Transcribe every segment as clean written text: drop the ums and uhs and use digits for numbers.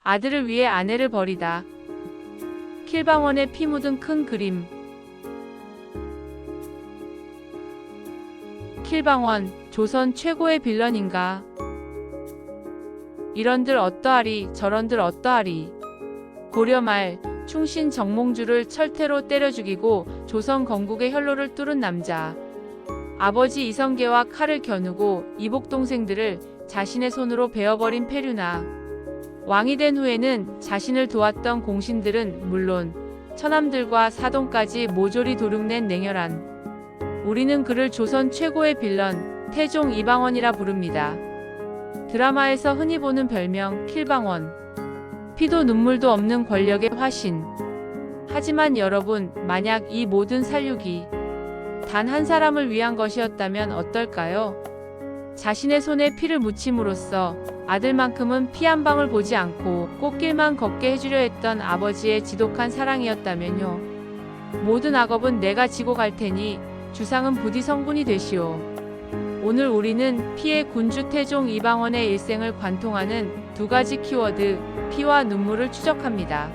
아들을 위해 아내를 버리다. 킬방원의 피 묻은 큰 그림. 킬방원, 조선 최고의 빌런인가? 이런들 어떠하리 저런들 어떠하리. 고려 말 충신 정몽주를 철퇴로 때려 죽이고 조선 건국의 혈로를 뚫은 남자. 아버지 이성계와 칼을 겨누고 이복 동생들을 자신의 손으로 베어버린 페류나. 왕이 된 후에는 자신을 도왔던 공신들은 물론 처남들과 사돈까지 모조리 도륙낸 냉혈한. 우리는 그를 조선 최고의 빌런 태종 이방원이라 부릅니다. 드라마에서 흔히 보는 별명 킬방원. 피도 눈물도 없는 권력의 화신. 하지만 여러분, 만약 이 모든 살육이 단 한 사람을 위한 것이었다면 어떨까요? 자신의 손에 피를 묻힘으로써 아들만큼은 피 한 방울 보지 않고 꽃길만 걷게 해주려 했던 아버지의 지독한 사랑이었다면요. 모든 악업은 내가 지고 갈 테니 주상은 부디 성군이 되시오. 오늘 우리는 피의 군주 태종 이방원의 일생을 관통하는 두 가지 키워드, 피와 눈물을 추적합니다.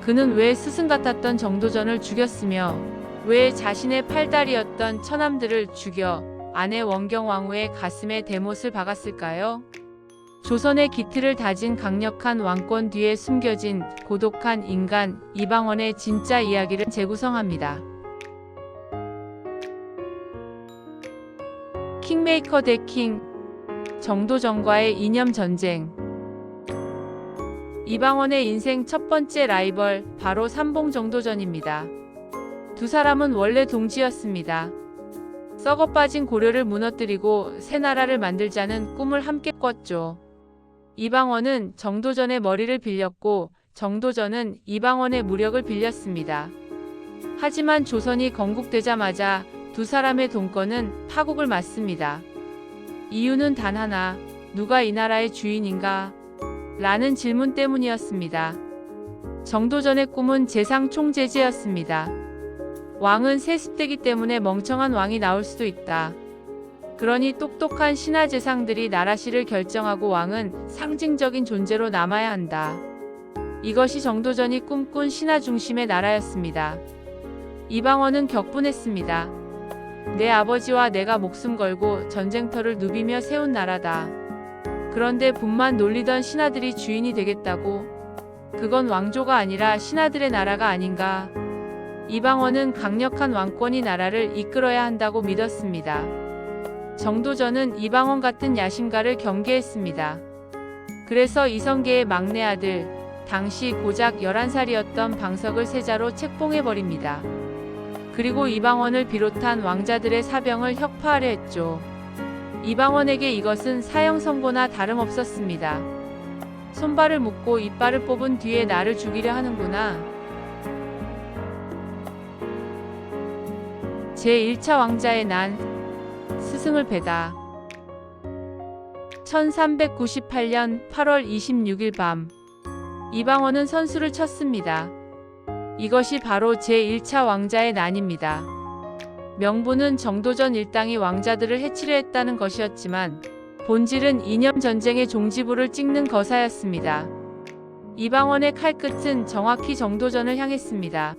그는 왜 스승 같았던 정도전을 죽였으며 왜 자신의 팔다리였던 처남들을 죽여 아내 원경왕후의 가슴에 대못을 박았을까요? 조선의 기틀을 다진 강력한 왕권 뒤에 숨겨진 고독한 인간 이방원의 진짜 이야기를 재구성합니다. 킹메이커 대 킹, 정도전과의 이념 전쟁. 이방원의 인생 첫 번째 라이벌, 바로 삼봉 정도전입니다. 두 사람은 원래 동지였습니다. 썩어 빠진 고려를 무너뜨리고 새 나라를 만들자는 꿈을 함께 꿨죠. 이방원은 정도전의 머리를 빌렸고 정도전은 이방원의 무력을 빌렸습니다. 하지만 조선이 건국되자마자 두 사람의 동권은 파국을 맞습니다. 이유는 단 하나, 누가 이 나라의 주인인가? 라는 질문 때문이었습니다. 정도전의 꿈은 재상 총제지였습니다. 왕은 세습되기 때문에 멍청한 왕이 나올 수도 있다. 그러니 똑똑한 신하재상들이 나라실을 결정하고 왕은 상징적인 존재로 남아야 한다. 이것이 정도전이 꿈꾼 신하 중심의 나라였습니다. 이방원은 격분했습니다. 내 아버지와 내가 목숨 걸고 전쟁터를 누비며 세운 나라다. 그런데 분만 놀리던 신하들이 주인이 되겠다고? 그건 왕조가 아니라 신하들의 나라가 아닌가? 이방원은 강력한 왕권이 나라를 이끌어야 한다고 믿었습니다. 정도전은 이방원 같은 야심가를 경계했습니다. 그래서 이성계의 막내 아들, 당시 고작 11살이었던 방석을 세자로 책봉해버립니다. 그리고 이방원을 비롯한 왕자들의 사병을 혁파하려 했죠. 이방원에게 이것은 사형 선고나 다름없었습니다. 손발을 묶고 이빨을 뽑은 뒤에 나를 죽이려 하는구나. 제1차 왕자의 난, 스승을 베다. 1398년 8월 26일 밤, 이방원은 선수를 쳤습니다. 이것이 바로 제1차 왕자의 난입니다. 명분은 정도전 일당이 왕자들을 해치려 했다는 것이었지만 본질은 이념 전쟁의 종지부를 찍는 거사였습니다. 이방원의 칼끝은 정확히 정도전을 향했습니다.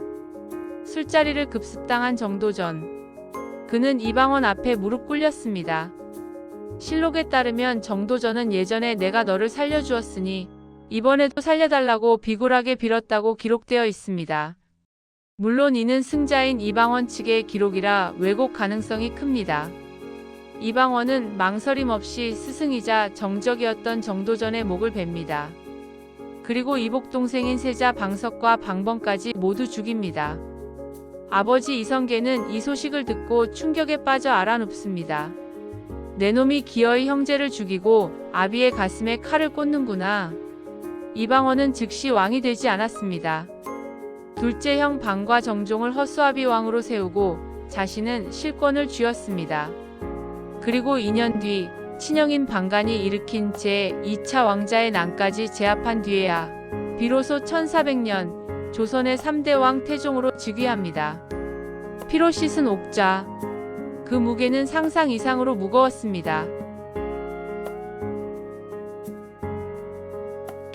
술자리를 급습당한 정도전. 그는 이방원 앞에 무릎 꿇렸습니다. 실록에 따르면 정도전은 예전에 내가 너를 살려주었으니 이번에도 살려달라고 비굴하게 빌었다고 기록되어 있습니다. 물론 이는 승자인 이방원 측의 기록이라 왜곡 가능성이 큽니다. 이방원은 망설임 없이 스승이자 정적이었던 정도전의 목을 뱁니다. 그리고 이복 동생인 세자 방석과 방번까지 모두 죽입니다. 아버지 이성계는 이 소식을 듣고 충격에 빠져 알아눕습니다. 내 놈이 기어이 형제를 죽이고 아비의 가슴에 칼을 꽂는구나. 이방원은 즉시 왕이 되지 않았습니다. 둘째 형 방과 정종을 허수아비 왕으로 세우고 자신은 실권을 쥐었습니다. 그리고 2년 뒤 친형인 방간이 일으킨 제2차 왕자의 난까지 제압한 뒤에야 비로소 1400년 조선의 3대 왕 태종으로 즉위합니다. 피로 씻은 옥자. 그 무게는 상상 이상으로 무거웠습니다.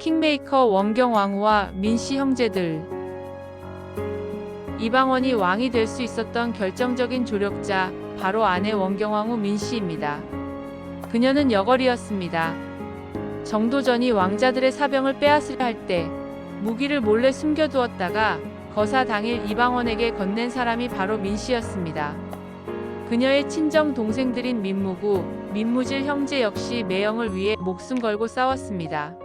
킹메이커 원경왕후와 민씨 형제들. 이방원이 왕이 될 수 있었던 결정적인 조력자, 바로 아내 원경왕후 민씨입니다. 그녀는 여걸이었습니다. 정도전이 왕자들의 사병을 빼앗으려 할 때 무기를 몰래 숨겨두었다가 거사 당일 이방원에게 건넨 사람이 바로 민씨였습니다. 그녀의 친정 동생들인 민무구, 민무질 형제 역시 매형을 위해 목숨 걸고 싸웠습니다.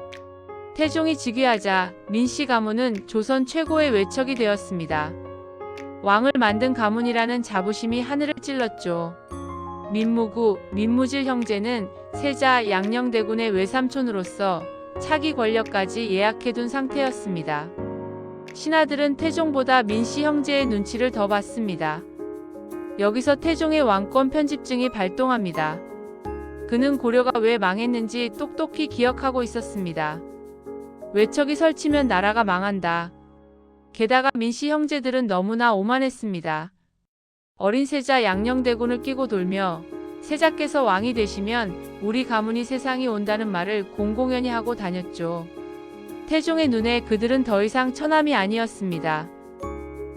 태종이 즉위하자 민씨 가문은 조선 최고의 외척이 되었습니다. 왕을 만든 가문이라는 자부심이 하늘을 찔렀죠. 민무구, 민무질 형제는 세자 양녕대군의 외삼촌으로서 차기 권력까지 예약해둔 상태였습니다. 신하들은 태종보다 민씨 형제의 눈치를 더 봤습니다. 여기서 태종의 왕권 편집증이 발동합니다. 그는 고려가 왜 망했는지 똑똑히 기억하고 있었습니다. 외척이 설치면 나라가 망한다. 게다가 민씨 형제들은 너무나 오만했습니다. 어린 세자 양녕대군을 끼고 돌며 세자께서 왕이 되시면 우리 가문이 세상이 온다는 말을 공공연히 하고 다녔죠. 태종의 눈에 그들은 더 이상 처남이 아니었습니다.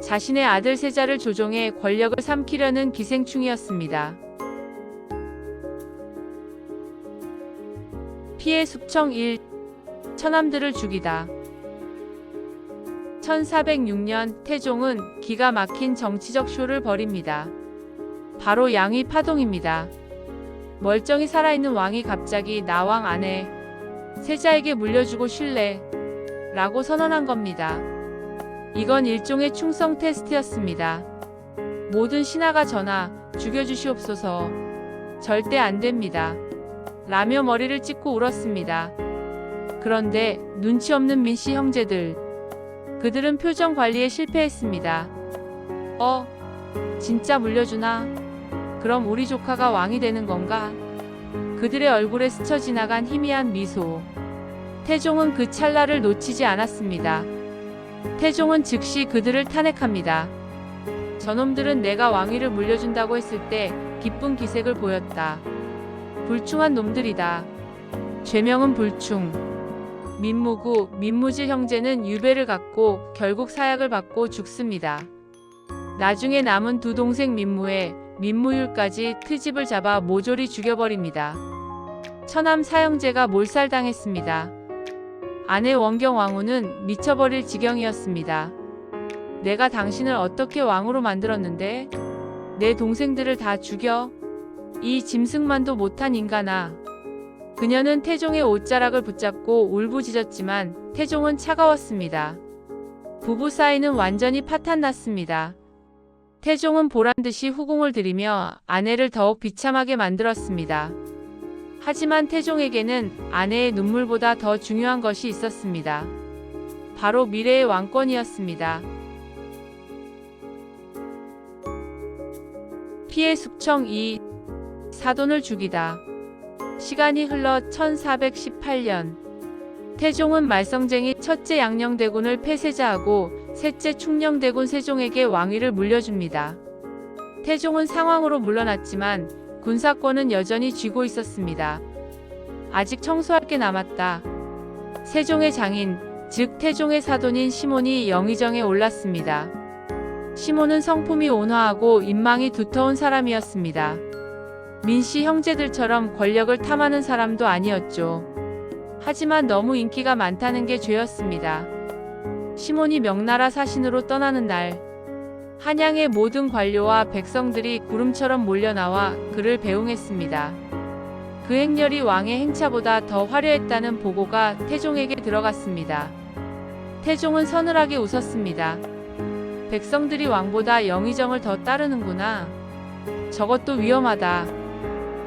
자신의 아들 세자를 조종해 권력을 삼키려는 기생충이었습니다. 피해 숙청 1. 처남들을 죽이다. 1406년 태종은 기가 막힌 정치적 쇼를 벌입니다. 바로 양위 파동입니다. 멀쩡히 살아있는 왕이 갑자기 나 왕 아내 세자에게 물려주고 쉴래 라고 선언한 겁니다. 이건 일종의 충성 테스트였습니다. 모든 신하가 전하 죽여주시옵소서. 절대 안 됩니다. 라며 머리를 찍고 울었습니다. 그런데 눈치 없는 민씨 형제들. 그들은 표정 관리에 실패했습니다. 진짜 물려주나? 그럼 우리 조카가 왕이 되는 건가? 그들의 얼굴에 스쳐 지나간 희미한 미소. 태종은 그 찰나를 놓치지 않았습니다. 태종은 즉시 그들을 탄핵합니다. 저놈들은 내가 왕위를 물려준다고 했을 때 기쁜 기색을 보였다. 불충한 놈들이다. 죄명은 불충. 민무구, 민무질 형제는 유배를 갖고 결국 사약을 받고 죽습니다. 나중에 남은 두 동생 민무회, 민무율까지 트집을 잡아 모조리 죽여버립니다. 처남 사형제가 몰살당했습니다. 아내 원경왕후는 미쳐버릴 지경이었습니다. 내가 당신을 어떻게 왕으로 만들었는데 내 동생들을 다 죽여? 이 짐승만도 못한 인간아. 그녀는 태종의 옷자락을 붙잡고 울부짖었지만 태종은 차가웠습니다. 부부 사이는 완전히 파탄났습니다. 태종은 보란듯이 후궁을 들이며 아내를 더욱 비참하게 만들었습니다. 하지만 태종에게는 아내의 눈물보다 더 중요한 것이 있었습니다. 바로 미래의 왕권이었습니다. 피해 숙청 2. 사돈을 죽이다. 시간이 흘러 1418년. 태종은 말썽쟁이 첫째 양녕대군을 폐세자하고 셋째 충녕대군 세종에게 왕위를 물려줍니다. 태종은 상황으로 물러났지만 군사권은 여전히 쥐고 있었습니다. 아직 청소할 게 남았다. 세종의 장인, 즉 태종의 사돈인 시몬이 영의정에 올랐습니다. 시몬은 성품이 온화하고 인망이 두터운 사람이었습니다. 민씨 형제들처럼 권력을 탐하는 사람도 아니었죠. 하지만 너무 인기가 많다는 게 죄였습니다. 시몬이 명나라 사신으로 떠나는 날, 한양의 모든 관료와 백성들이 구름처럼 몰려나와 그를 배웅했습니다. 그 행렬이 왕의 행차보다 더 화려했다는 보고가 태종에게 들어갔습니다. 태종은 서늘하게 웃었습니다. 백성들이 왕보다 영의정을 더 따르는구나. 저것도 위험하다.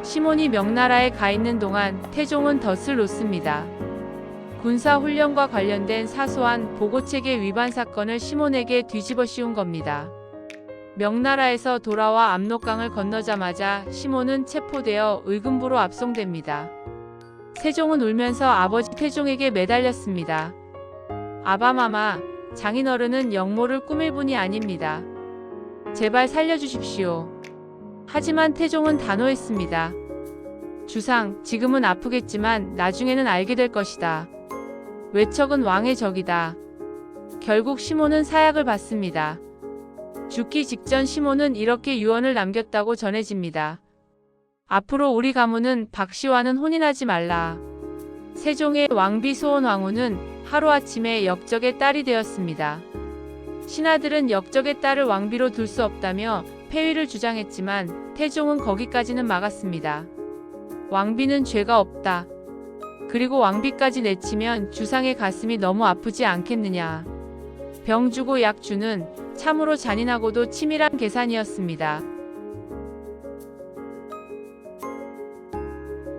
시몬이 명나라에 가 있는 동안 태종은 덫을 놓습니다. 군사훈련과 관련된 사소한 보고체계 위반 사건을 시몬에게 뒤집어 씌운 겁니다. 명나라에서 돌아와 압록강을 건너자마자 시몬은 체포되어 의금부로 압송됩니다. 세종은 울면서 아버지 태종에게 매달렸습니다. 아바마마, 장인어른은 역모를 꾸밀 분이 아닙니다. 제발 살려주십시오. 하지만 태종은 단호했습니다. 주상, 지금은 아프겠지만 나중에는 알게 될 것이다. 외척은 왕의 적이다. 결국 시몬은 사약을 받습니다. 죽기 직전 시몬은 이렇게 유언을 남겼다고 전해집니다. 앞으로 우리 가문은 박씨와는 혼인하지 말라. 세종의 왕비 소원왕후는 하루아침에 역적의 딸이 되었습니다. 신하들은 역적의 딸을 왕비로 둘 수 없다며 폐위를 주장했지만 태종은 거기까지는 막았습니다. 왕비는 죄가 없다. 그리고 왕비까지 내치면 주상의 가슴이 너무 아프지 않겠느냐. 병 주고 약 주는 참으로 잔인하고도 치밀한 계산이었습니다.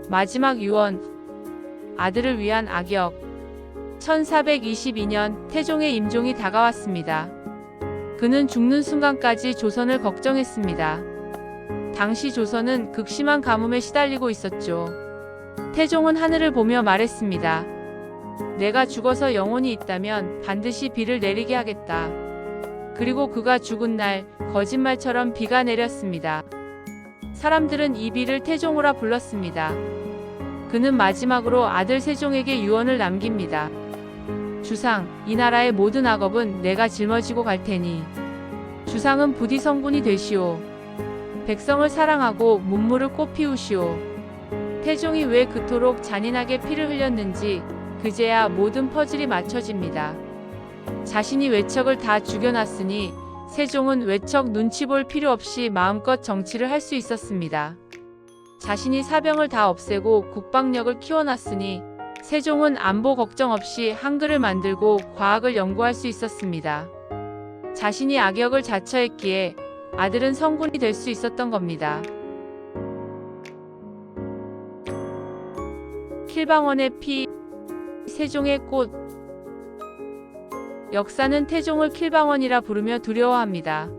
마지막 유언. 아들을 위한 악역. 1422년 태종의 임종이 다가왔습니다. 그는 죽는 순간까지 조선을 걱정했습니다. 당시 조선은 극심한 가뭄에 시달리고 있었죠. 태종은 하늘을 보며 말했습니다. 내가 죽어서 영혼이 있다면 반드시 비를 내리게 하겠다. 그리고 그가 죽은 날 거짓말처럼 비가 내렸습니다. 사람들은 이 비를 태종오라 불렀습니다. 그는 마지막으로 아들 세종에게 유언을 남깁니다. 주상, 이 나라의 모든 악업은 내가 짊어지고 갈 테니 주상은 부디 성군이 되시오. 백성을 사랑하고 문무를 꽃 피우시오. 태종이 왜 그토록 잔인하게 피를 흘렸는지 그제야 모든 퍼즐이 맞춰집니다. 자신이 외척을 다 죽여놨으니 세종은 외척 눈치 볼 필요 없이 마음껏 정치를 할 수 있었습니다. 자신이 사병을 다 없애고 국방력을 키워놨으니 세종은 안보 걱정 없이 한글을 만들고 과학을 연구할 수 있었습니다. 자신이 악역을 자처했기에 아들은 성군이 될 수 있었던 겁니다. 킬방원의 피, 세종의 꽃. 역사는 태종을 킬방원이라 부르며 두려워합니다.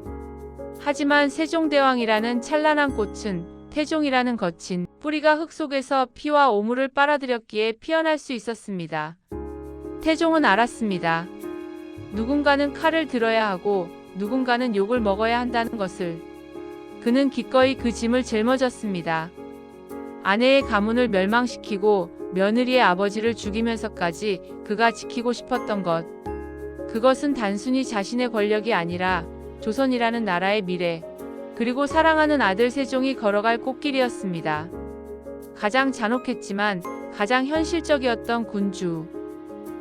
하지만 세종대왕이라는 찬란한 꽃은 태종이라는 거친 뿌리가 흙 속에서 피와 오물을 빨아들였기에 피어날 수 있었습니다. 태종은 알았습니다. 누군가는 칼을 들어야 하고 누군가는 욕을 먹어야 한다는 것을. 그는 기꺼이 그 짐을 짊어졌습니다. 아내의 가문을 멸망시키고 며느리의 아버지를 죽이면서까지 그가 지키고 싶었던 것. 그것은 단순히 자신의 권력이 아니라 조선이라는 나라의 미래, 그리고 사랑하는 아들 세종이 걸어갈 꽃길이었습니다. 가장 잔혹했지만 가장 현실적이었던 군주.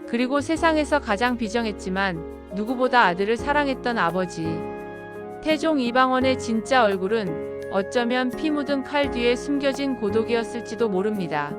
그리고 세상에서 가장 비정했지만 누구보다 아들을 사랑했던 아버지. 태종 이방원의 진짜 얼굴은 어쩌면 피 묻은 칼 뒤에 숨겨진 고독이었을지도 모릅니다.